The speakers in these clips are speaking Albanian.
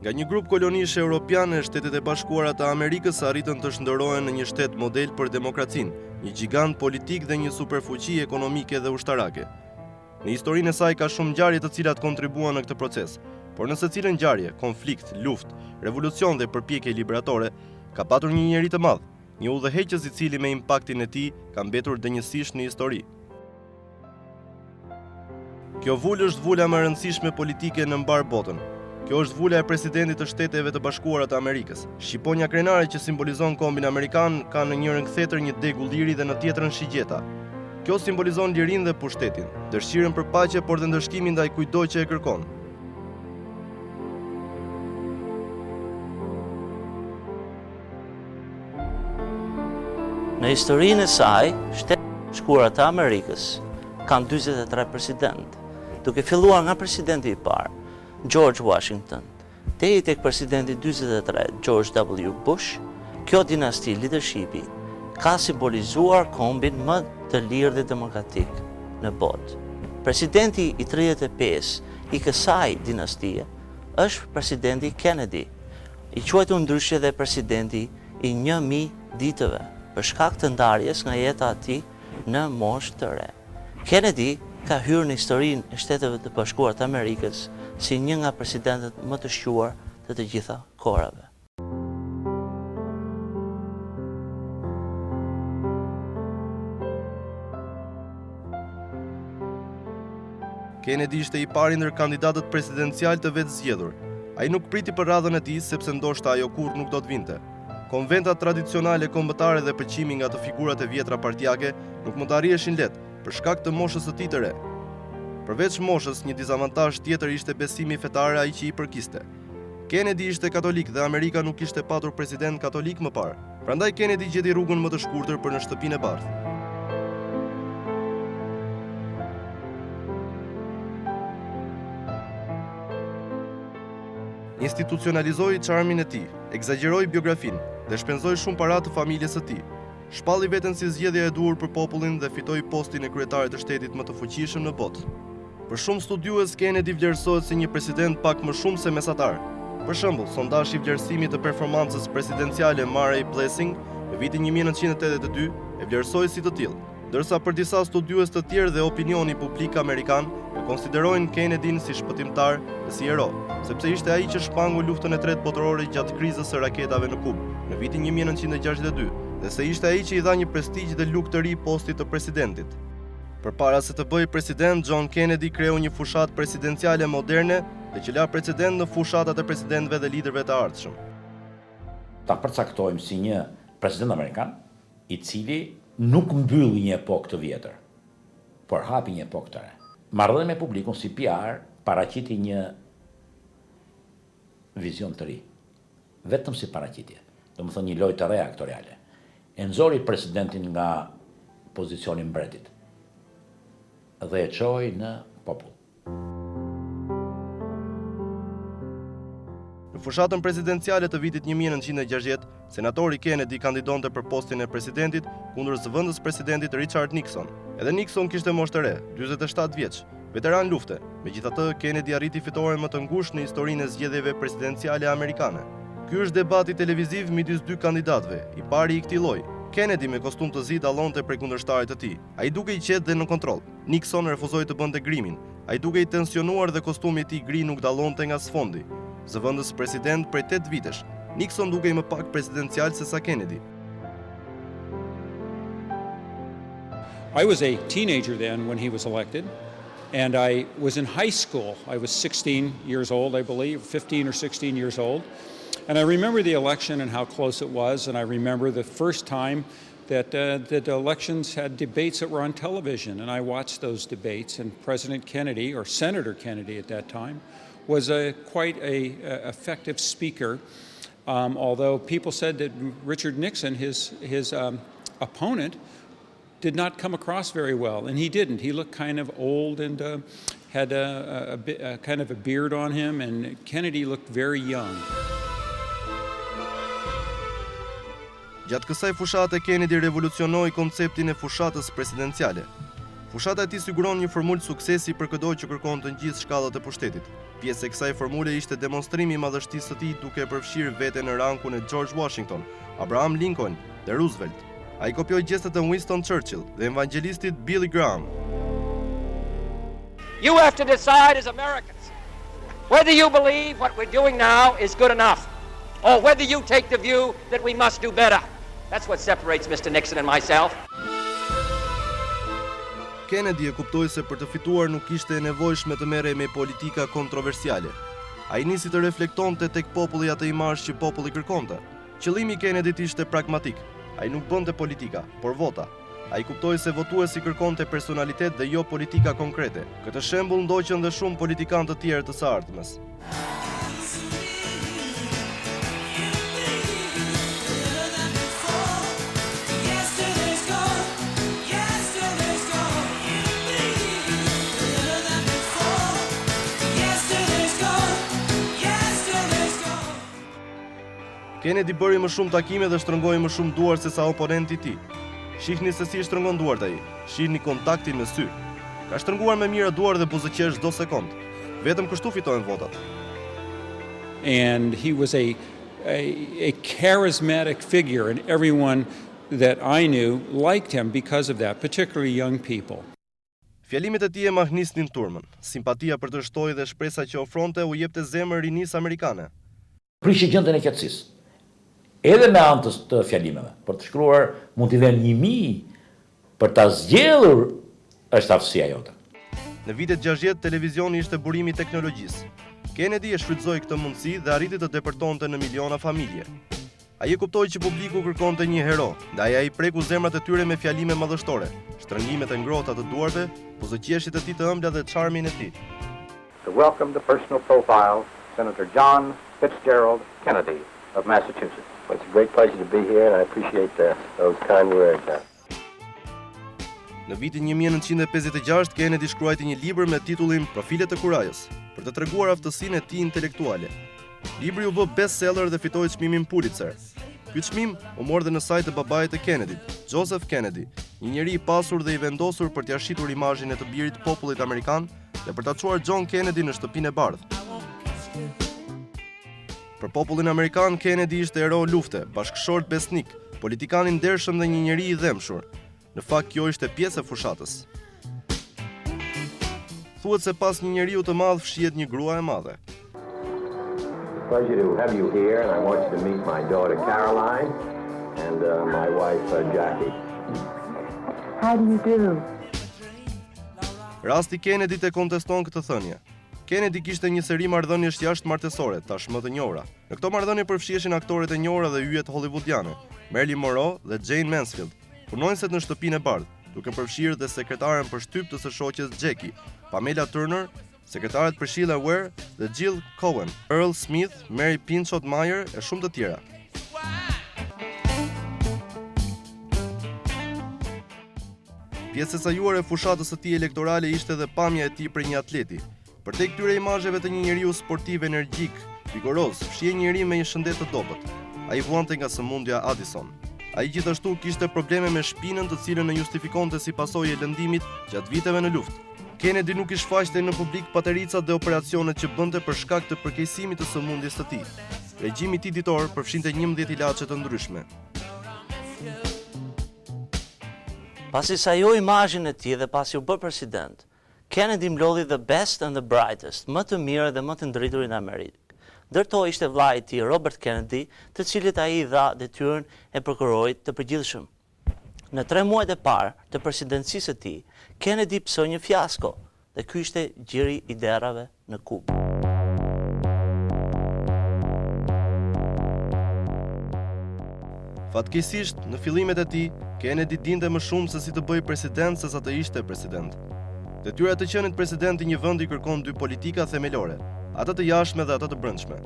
Nga një grup kolonishë europiane, Shtetet e Bashkuara të Amerikës arritën të shndërrohen në një shtet model për demokracinë, një gjigant politik dhe një superfuqi ekonomike dhe ushtarake. Në historinë e saj ka shumë ngjarje të cilat kontribuan në këtë proces, por në secilën ngjarje, konflikt, luftë, revolucion dhe përpjekje liberatore, ka patur një njerëz të madh, një udhëheqës i cili me impaktin e tij ka mbetur denjësisht në histori. Kjo vulë është vula më e rëndësishme politike në mbar botën. Kjo është vula e presidentit të Shteteve të Bashkuara të Amerikës. Shqiponja krenare që simbolizon kombin amerikan ka në njërin kthetur një degu liri dhe në tjetrën shigjeta. Kjo simbolizon lirinë dhe pushtetin, dëshirën për paqe, por dhe ndërshkimin ndaj kujdo që e kërkon. Në historinë e saj, Shtetet e Bashkuara të Amerikës kanë 43 president, duke filluar nga presidenti i parë, George Washington, deri tek presidenti 43, George W. Bush. Kjo dinasti leadershipi ka simbolizuar kombin më të lirë dhe demokratik në botë. Presidenti i 35 i kësaj dinastie është presidenti Kennedy, i quajtur ndryshe dhe presidenti i 1000 ditëve, për shkak të ndarjes nga jeta e tij në moshë të re. Kennedy ka hyrë në historinë e Shteteve të Bashkuara të Amerikës si një nga presidentët më të shquar të gjitha kohërave. Kennedy ishte i pari ndër kandidatët presidencial të vetë zgjedhur. Ai nuk priti për radhën e tij sepse ndoshta ajo kurrë nuk do të vinte. Konventat tradicionale kombëtare dhe pëlqimi nga të figurat e vjetra partijake nuk mund të arriheshin lehtë për shkak të moshës së tij të re. Përveç moshës, një dizavantazh tjetër ishte besimi fetar ai që i përkiste. Kennedy ishte katolik dhe Amerika nuk kishte patur president katolik më parë. Prandaj Kennedy gjeti rrugën më të shkurtër për në shtëpinë e bardhë. Institucionalizoi charmin e tij, egzagjeroi biografinë dhe shpenzoi shumë para të familjes së tij. Shpalli veten si zgjedhja e duhur për popullin dhe fitoi postin e kryetarit të shtetit më të fuqishëm në botë. Për shumë studiues, Kennedy vlerësohet si një president pak më shumë se mesatar. Për shembull, sondazhi i vlerësimit të performancës presidenciale Murray Blessing në vitin 1982 e vlerësoi si të tillë, ndërsa për disa studiues të tjerë dhe opinioni publik amerikan e konsiderojnë Kennedyn si shpëtimtar dhe si hero, sepse ishte ai që shpangu luftën e tretë botërore gjatë krizës së raketave në Kubë në vitin 1962 dhe se ishte ai që i dha një prestigj dhe luk të ri postit të presidentit. Përpara se të bëjë president, John Kennedy kreu një fushatë presidenciale moderne dhe që la precedent në fushatat e presidentëve dhe liderëve të ardhshëm. Ta përcaktojmë si një president amerikan i cili nuk mbylli një epokë të vjetër, por hapi një epokë të re. Marrëdhënia me publikun si PR paraqiti një vizion të ri, vetëm si paraqitje, domethënë një lojë të re aktoriale. E nxori presidentin nga pozicioni mbretit dhe e çoi në popull. Në fushatën presidenciale të vitit 1960, senatori Kennedy kandidonte për postin e presidentit kundër zëvendës presidentit Richard Nixon. Edhe Nixon kishte moshë të re, 47 vjeç, veteran lufte. Megjithatë, Kennedy arriti fitoren më të ngushtë në historinë e zgjedhjeve presidenciale amerikane. Ky është debati televiziv midis dy kandidatëve, i pari i këtij lloji. Kennedy me kostum të zi dallonte prej kundërshtarit të tij. Ai duke i qetë dhe në kontroll. Nixon refuzoi të bënte grimin. Ai duke i tensionuar dhe kostumi i tij gri nuk dallonte nga sfondi. Zëvendës president prej 8 vitesh. Nixon duke i më pak presidencial se sa Kennedy. I was a teenager then when he was elected, and I was in high school. I was 16 years old, I believe, 15 or 16 years old. And I remember the election and how close it was, and I remember the first time that the elections had debates that were on television, and I watched those debates, and President Kennedy, or Senator Kennedy at that time, was quite an effective speaker, although people said that Richard Nixon, his opponent, did not come across very well, and he didn't. He looked kind of old and had a kind of a beard on him, and Kennedy looked very young. Gjatë kësaj fushate, Kennedy revolucionoi konceptin e fushatës presidenciale. Fushata e tij siguron një formulë suksesi për çdo që kërkon të ngjisë shkallët e pushtetit. Pjesë e kësaj formule ishte demonstrimi i madhështisë së tij duke përfshirë veten në rankun e George Washington, Abraham Lincoln dhe Roosevelt. Ai kopjoi gjestet e Winston Churchill dhe evangelistit Billy Graham. You have to decide as Americans whether you believe what we're doing now is good enough or whether you take the view that we must do better. That's what separates Mr. Nixon and myself. Kennedy e kuptoi se për të fituar nuk ishte e nevojshme të merrej me politika kontroversiale. Ai nisi të reflektonte tek populli atë imazh që populli kërkonte. Qëllimi i Kennedyt ishte pragmatik. Ai nuk bënte politika, por vota. Ai kuptoi se votuesi kërkonte personalitet dhe jo politika konkrete. Këtë shembull ndoqën dhe shumë politikanë të tjerë të së ardhmes. Kennedy bëri më shumë takime dhe shtrëngoi më shumë duar se sa oponenti i tij. Shihni se si shtrëngon duart ai. Shihni kontaktin me sy. Ka shtrënguar me mira duar dhe buzëqesh çdo sekond. Vetëm kështu fitohen votat. And he was a charismatic figure, and everyone that I knew liked him because of that, particularly young people. Fjalimet e tij e mahnisnin turmën. Simpatia për të shtoj dhe shpresa që ofronte u jepte zemër rinisë amerikane. Prishi gjendën e qetësisë. Edhe me anë të fjalimeve, për të shkruar mund t'i vjen 1000, për ta zgjedhur është aftësia jote. Në vitet 60 televizioni ishte burimi i teknologjisë. Kennedy e shfrytëzoi këtë mundësi dhe arriti të depërtonte në miliona familje. Ai e kuptoi që publiku kërkonte një hero, ndaj ai preku zemrat e tyre me fjalime madhështore, shtrëngimet e ngrohta të duarve, buzëqeshjet e tij të ëmbla dhe charmin e tij. To welcome the personal profile, Senator John Fitzgerald Kennedy of Massachusetts. Well, it's a great pleasure to be here, and I appreciate those kind words. Në vitin 1956, Kennedy shkruajti një libër me titullin Profilet e kurajës, për të treguar aftësinë e tij intelektuale. Libri u bë bestseller dhe fitoi çmimin Pulitzer. Ky çmim u mor dhe në sajt të babait të Kennedyt, Joseph Kennedy, një njeri i pasur dhe i vendosur për t'ia shitur imazhin e të birit popullit amerikan dhe për ta çuar John Kennedy në shtëpinë e bardhë. Për popullin amerikan, Kennedy ishte hero lufte, bashkëshort besnik, politikan i ndershëm dhe një njeri i dhemshur. Në fakt, kjo ishte pjesë e fushatës. Thuhet se pas një njeriu të madh fshihet një grua e madhe. Pleasure to have you here, and I want you to meet my daughter Caroline and my wife Jackie. How do you do? Rasti Kennedy e konteston këtë thënie. Kennedy kishte një seri marrëdhëniesh jashtëmartësore, tashmë të njohura. Në këto marrëdhënie përfshiheshin aktorët e njohur dhe yjet hollywoodiane, Marilyn Monroe dhe Jane Mansfield, punonjëset në shtëpinë e bardhë, duke përfshirë dhe sekretaren për shtyp të së shoqes Jackie, Pamela Turner, sekretaret për Sheila Ware dhe Jill Cohen, Earl Smith, Mary Pinchot Meyer e shumë të tjera. Pjesë e sajuar e fushatës së tij elektorale ishte edhe pamja e tij për një atleti. Përtek këtyre imazheve të një njeriu sportiv energjik, vigoroz, fshihej një njeri me një shëndet të dobët. Ai vuante nga sëmundja Addison. Ai gjithashtu kishte probleme me shpinën, të cilën e justifikonte si pasojë e lëndimit gjatë viteve në luftë. Kennedy nuk i shfaqte në publik patericat dhe operacionet që bënte për shkak të përkeqësimit të sëmundjes së tij. Regjimi i tij ditor përfshinte 11 ilaçe të ndryshme. Pasi sajoi imazhin e tij dhe pasi u bë president, Kennedy mlodhi the best and the brightest, më të mirë dhe më të ndriturin në Amerikë. Ndërto ishte vllai i tij Robert Kennedy, të cilit ai i dha detyrën e prokurorit të përgjithshëm. Në 3 muajt e parë të presidencisë së tij, Kennedy psoi një fiasko dhe ky ishte gjiri i derrave në Kubë. Fatkeqësisht, në fillimet e tij, Kennedy dinte më shumë se si të bëjë president se sa të ishte president. Detyra të qenit president i një vendi kërkon 2 politika themelore, atë të jashtme dhe atë të brendshme.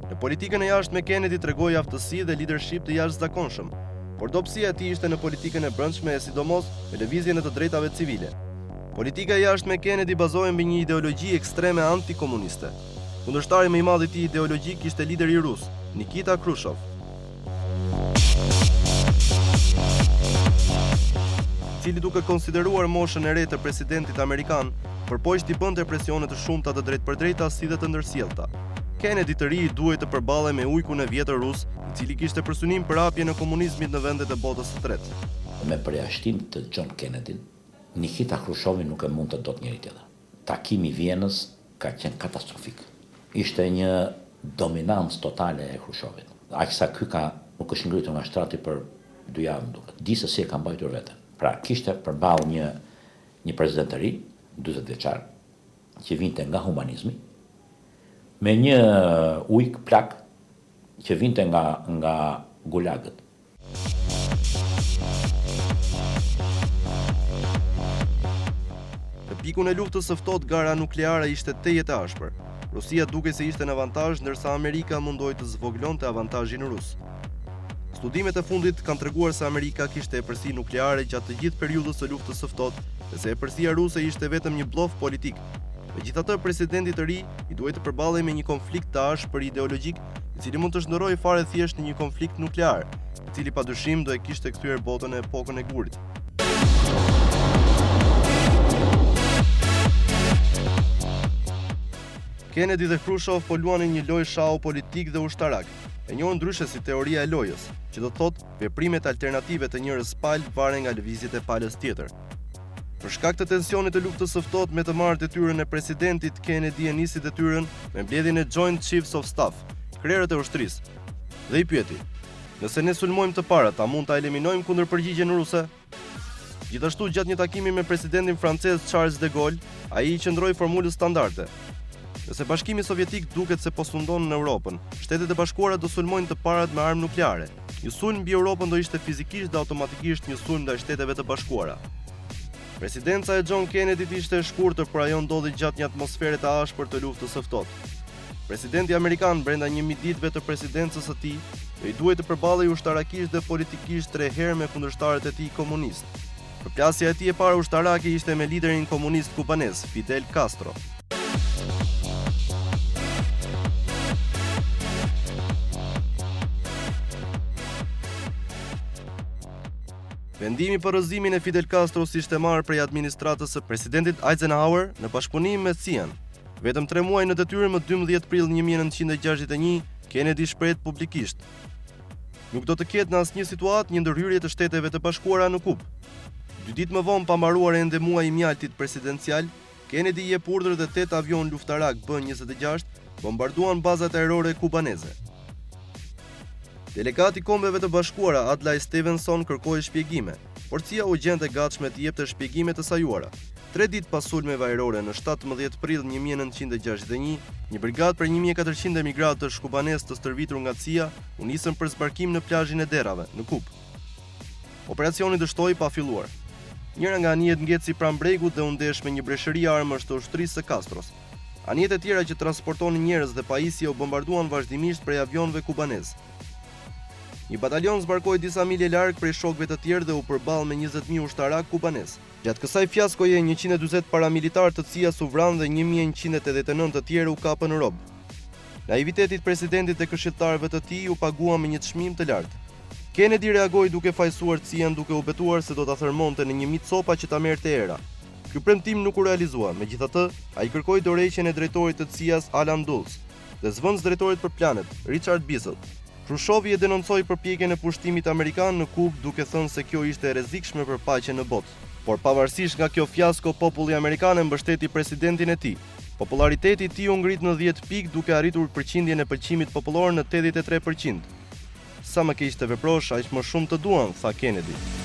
Në politikën e jashtme Kennedy tregoi aftësi dhe leadership të jashtëzakonshëm, por dobësia e tij ishte në politikën e brendshme e sidomos në lëvizjen e të drejtave civile. Politika e jashtme e Kennedy bazohej mbi një ideologji ekstreme antikomuniste. Kundërshtari më i madh i tij ideologjik ishte lideri rus, Nikita Khrushchev. cili duke konsideruar moshën e re të presidentit amerikan, përpoq t'i bënte presione të shumta të drejtpërdrejta si dhe të ndërsjellta. Kennedy të ri duhej të përballej me ujkun e vjetër rus, i cili kishte për synim përhapjen e komunizmit në vendet e botës së tretë. Me përjashtim të John Kennedy, Nikita Khrushchevi nuk e mund të dot njëri tjetër. Takimi i Vienës ka qenë katastrofik. Ishte një dominancë totale e Khrushchevit. Aq sa ky nuk është ngritur nga shtrati për 2 javë më duket. Di se si e ka mbajtur veten. Pra kishte përballë një president të ri, 40 vjeçar, që vinte nga humanizmi, me një ujk plak që vinte nga gulagët. Në pikun e luftës së ftohtë, gara nukleare ishte tejet e ashpër. Rusia duke se ishte në avantazh, ndërsa Amerika mundoi të zvoglonte avantazhin rus. Studimet e fundit kanë treguar se Amerika kishte epërsi nukleare gjatë të gjithë periudhës së luftës së ftohtë, dhe se epërsia ruse ishte vetëm një blluf politik. Megjithatë, presidenti i ri i duhej të përballej me një konflikt të ashpër ideologjik, i cili mund të shndërrojë fare thjesht në një konflikt nuklear, i cili padyshim do e kishte kthyer botën në epokën e gurit. Kennedy dhe Khrushchev po luanin një lojë shahu politik dhe ushtarak, e njohur ndryshe si teoria e lojës, që do të thotë veprimet alternative të njërës palë varen nga lëvizjet e palës tjetër. Për shkak të tensionit të luftës së ftohtë me të marrë detyrën e presidentit, Kennedy e nisi detyrën me mbledhjen e Joint Chiefs of Staff, krerët e ushtrisë. Dhe i pyeti: "Nëse ne sulmojmë të parat, a mund ta eliminojmë kundërpërgjigjen ruse?" Gjithashtu, gjatë një takimi me presidentin francez Charles de Gaulle, ai i qëndroi formulës standarde. Nëse Bashkimi Sovjetik duket se po sundon në Europën, Shtetet e Bashkuara do sulmojnë të parat me armë nukleare. Një sulm mbi Europën do ishte fizikisht dhe automatikisht një sulm ndaj Shteteve të Bashkuara. Presidenca e John Kennedy ishte e shkurtër, por ajo ndodhi gjatë një atmosfere të ashpër të luftës së ftohtë. Presidenti amerikan brenda 1.000 ditëve të presidencës së tij, i duhej të përballej ushtarakisht dhe politikisht 3 herë me kundërshtarët e tij komunistë. Përplasja e tij e parë ushtarake ishte me liderin komunist kubanez, Fidel Castro. Vendimi për rrëzimin e Fidel Castro ishte marrë prej administratës së presidentit Eisenhower në bashkëpunim me CIA. Vetëm 3 muaj në detyrë, më 12 prill 1961, Kennedy shpreh publikisht: "Nuk do të ketë në asnjë situatë një ndërhyrje të Shteteve të Bashkuara në Kubë." 2 ditë më vonë, pa mbaruar ende muaji i mjaltit presidencial, Kennedy i jep urdhër dhe 8 avion luftarak B-26 bombarduan bazat ajrore kubaneze. Delegati i Kombeve të Bashkuara Adlai Stevenson kërkoi shpjegime, por CIA u gjente gatshme të jepte shpjegime të sajuara. 3 ditë pas sulmeve ajrore në 17 prill 1961, një brigadë për 1400 emigrantë kubanez të stërvitur nga CIA u nisën për zbarkim në plazhin e Derrave, në Kubë. Operacioni dështoi pa filluar. Njëra nga anijet ngjeci pranë bregut dhe u ndesh me një breshëri armësh të ushtrisë së Castros. Anijet e tjera që transportonin njerëz dhe pajisje u bombarduan vazhdimisht prej avionëve kubanez. Një batalion zbarkoi disa milje larg prej shokëve të tjerë dhe u përball me 20.000 ushtarak kubanez. Gjatë kësaj fiaskoje, 140 paramilitar të CIA u vranë dhe 1189 të tjerë u kapën në rob. Naiviteti i presidentit e këshilltarëve të tij u pagua me një çmim të lartë. Kennedy reagoi duke fajsuar CIA-n, duke u betuar se do ta thërmonte në një mit copa që ta merrte era. Ky premtim nuk u realizua, megjithatë, ai kërkoi dorëheqjen e drejtorit të CIA-s Alan Dulles dhe zvendës drejtorit për planet, Richard Bissell. Khrushchevi e denoncoi përpjekjen e pushtimit amerikan në Kubë, duke thënë se kjo ishte e rrezikshme për paqen në botë. Por pavarësisht nga kjo fiasko, populli amerikan e mbështeti presidentin e tij. Populariteti i tij u ngrit në 10 pikë, duke arritur përqindjen e pëlqimit popullor në 83%. Sa më keq të veprosh, aq më shumë të duan, tha Kennedy.